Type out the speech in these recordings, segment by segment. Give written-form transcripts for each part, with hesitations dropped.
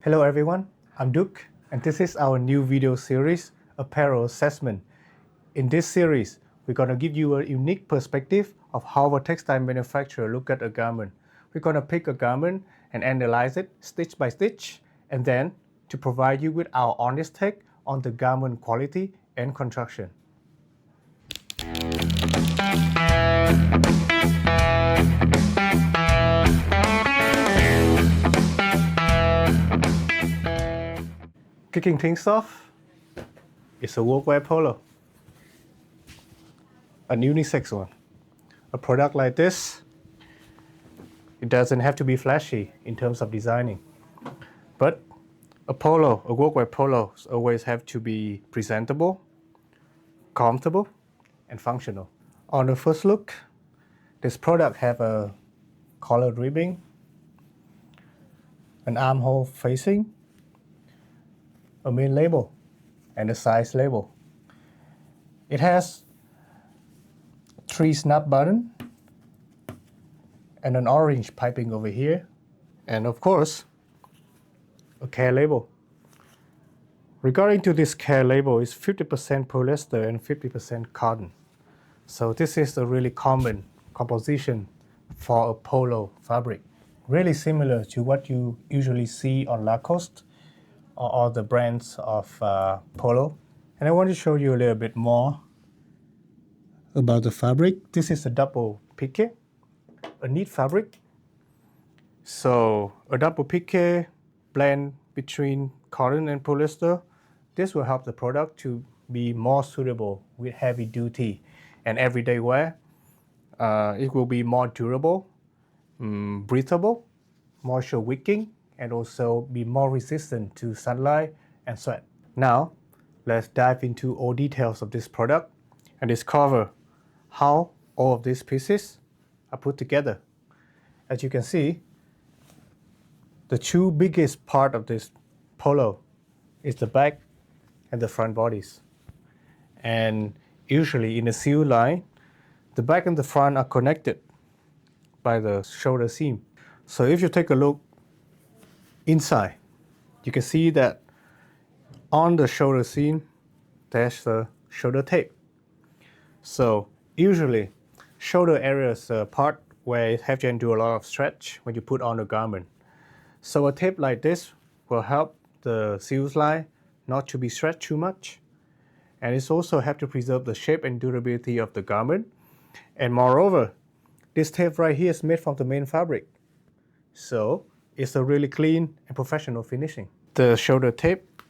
Hello everyone, I'm Duke and this is our new video series, Apparel Assessment. In this series, we're going to give you a unique perspective of how a textile manufacturer look at a garment. We're going to pick a garment and analyze it stitch by stitch, and then to provide you with our honest take on the garment quality and construction. Kicking things off is a workwear polo, an unisex one. A product like this, it doesn't have to be flashy in terms of designing, but a workwear polo always have to be presentable, comfortable, and functional. On the first look, this product have a collar ribbing, an armhole facing, a main label, and a size label. It has 3 snap buttons and an orange piping over here, and of course a care label. Regarding to this care label, is 50% polyester and 50% cotton. So this is a really common composition for a polo fabric. Really similar to what you usually see on Lacoste or other brands of polo. And I want to show you a little bit more about the fabric. This is a double piqué, a knit fabric. So a double piqué blend between cotton and polyester. This will help the product to be more suitable with heavy duty and everyday wear. It will be more durable, breathable, moisture wicking, and also be more resistant to sunlight and sweat. Now, let's dive into all details of this product and discover how all of these pieces are put together. As you can see, the 2 biggest part of this polo is the back and the front bodies. And usually in a sew line, the back and the front are connected by the shoulder seam. So if you take a look inside, you can see that on the shoulder seam, there's a shoulder tape. So usually, shoulder area is a part where you have to do a lot of stretch when you put on a garment. So a tape like this will help the sews line not to be stretched too much. And it's also have to preserve the shape and durability of the garment. And moreover, this tape right here is made from the main fabric. So it's a really clean and professional finishing. The shoulder tape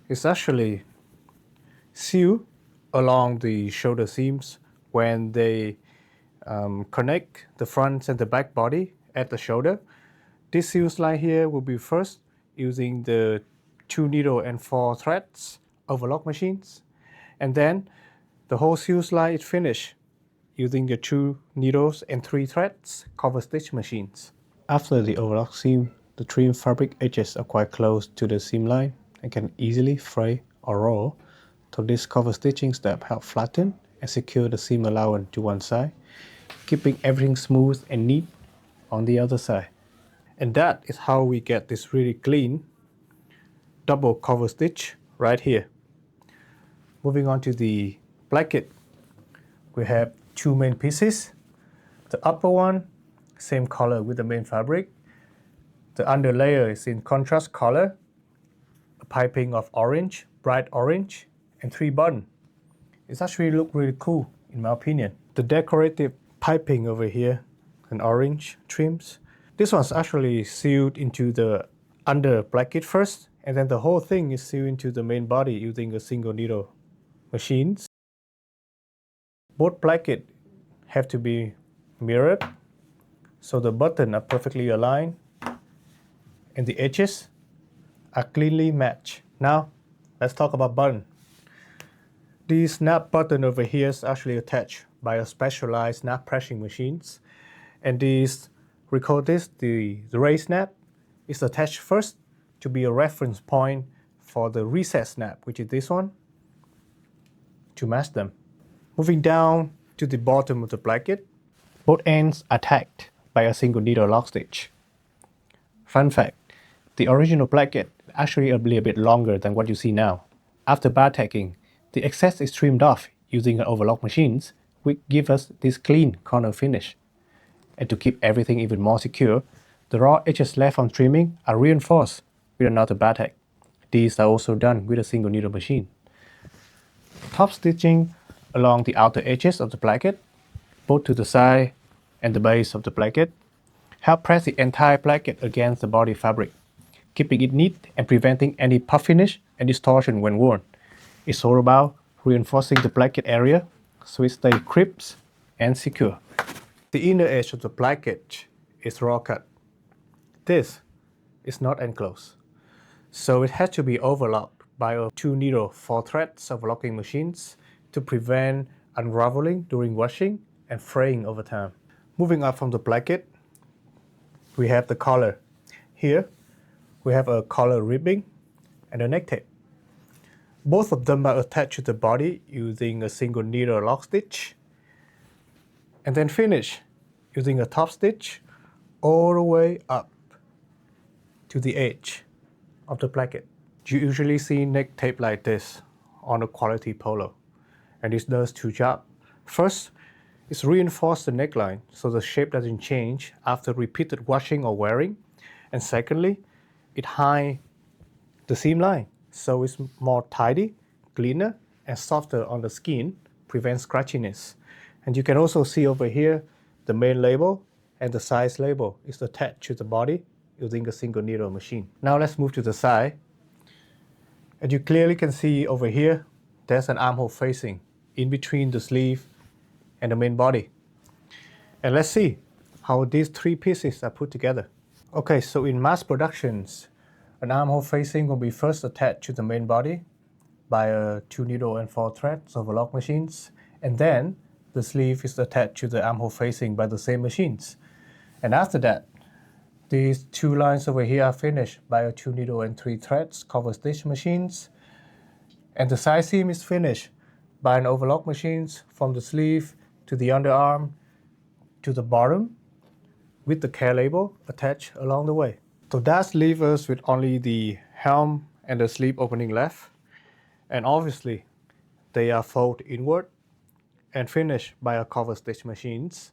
is actually sewn along the shoulder seams when they connect the front and the back body at the shoulder. This sews line here will be first using the 2 needle and 4 threads overlock machines, and then the whole sews line is finished using the 2 needles and 3 threads cover stitch machines. After the overlock seam, the trim fabric edges are quite close to the seam line and can easily fray or roll. So this cover stitching step helps flatten and secure the seam allowance to one side, keeping everything smooth and neat on the other side. And that is how we get this really clean double cover stitch right here. Moving on to the placket, we have 2 main pieces. The upper one, same color with the main fabric. The under layer is in contrast color, a piping of orange, bright orange, and 3 buttons. It's actually look really cool in my opinion. The decorative piping over here, an orange trims. This one's actually sealed into the under placket first, and then the whole thing is sealed into the main body using a single needle machines. Both placket have to be mirrored, so the buttons are perfectly aligned and the edges are cleanly matched. Now, let's talk about button. The snap button over here is actually attached by a specialized snap pressing machines, and these, recall this, the raise snap is attached first to be a reference point for the reset snap, which is this one, to match them. Moving down to the bottom of the placket, both ends are tacked by a single needle lock stitch. Fun fact, The original Placket is actually a little bit longer than what you see now. After bar tacking, the excess is trimmed off using an overlock machines, which give us this clean corner finish. And to keep everything even more secure, the raw edges left from trimming are reinforced with another bar tack. These are also done with a single needle machine. Top stitching along the outer edges of the placket, both to the side and the base of the placket, help press the entire placket against the body fabric, keeping it neat and preventing any puffiness and distortion when worn. It's all about reinforcing the placket area so it stays crisp and secure. The inner edge of the placket is raw cut. This is not enclosed, so it has to be overlocked by a 2-needle 4-threads overlocking machines to prevent unraveling during washing and fraying over time. Moving up from the placket, we have the collar. Here, we have a collar ribbing and a neck tape. Both of them are attached to the body using a single needle lock stitch, and then finish using a top stitch all the way up to the edge of the placket. You usually see neck tape like this on a quality polo, and this does two jobs. First, it's reinforced the neckline so the shape doesn't change after repeated washing or wearing, and secondly, it hides the seam line so it's more tidy, cleaner, and softer on the skin, prevents scratchiness. And you can also see over here the main label and the size label is attached to the body using a single needle machine. Now let's move to the side. And you clearly can see over here there's an armhole facing in between the sleeve and the main body. And let's see how these three pieces are put together. Okay, so in mass productions, an armhole facing will be first attached to the main body by a 2-needle and 4-threads overlock machines, and then the sleeve is attached to the armhole facing by the same machines. And after that, these two lines over here are finished by a 2-needle and 3-threads cover stitch machines, and the side seam is finished by an overlock machines from the sleeve to the underarm to the bottom with the care label attached along the way. So that leaves us with only the helm and the sleeve opening left, and obviously they are folded inward and finished by a cover stitch machines.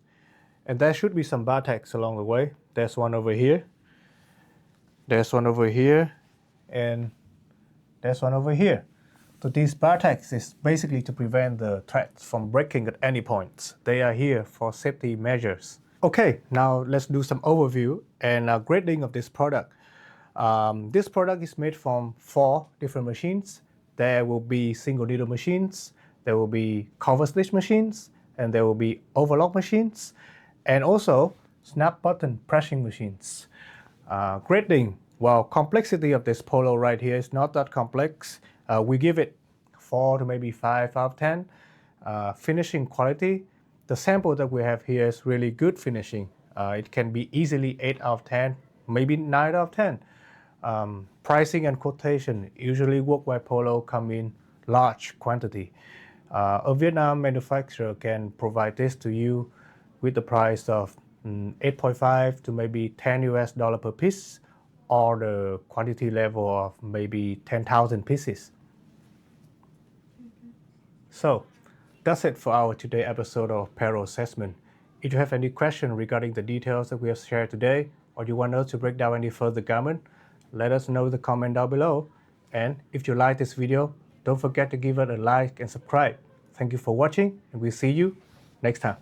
And there should be some bar tacks along the way. There's one over here, there's one over here, and there's one over here. So these bar tacks is basically to prevent the threads from breaking at any point. They are here for safety measures. Okay, now let's do some overview and grading of this product. This product is made from 4 different machines. There will be single needle machines, there will be cover stitch machines, and there will be overlock machines, and also snap button pressing machines. Grading, well, complexity of this polo right here is not that complex. We give it 4 to maybe 5 out of 10. Finishing quality, the sample that we have here is really good finishing. It can be easily 8 out of 10, maybe 9 out of 10. Pricing and quotation, usually worldwide polo come in large quantity. A Vietnam manufacturer can provide this to you with the price of 8.5 to maybe $10 per piece, or the quantity level of maybe 10,000 pieces. So that's it for our today episode of Apparel Assessment. If you have any question regarding the details that we have shared today, or you want us to break down any further garment, let us know in the comment down below. And if you like this video, don't forget to give it a like and subscribe. Thank you for watching, and we'll see you next time.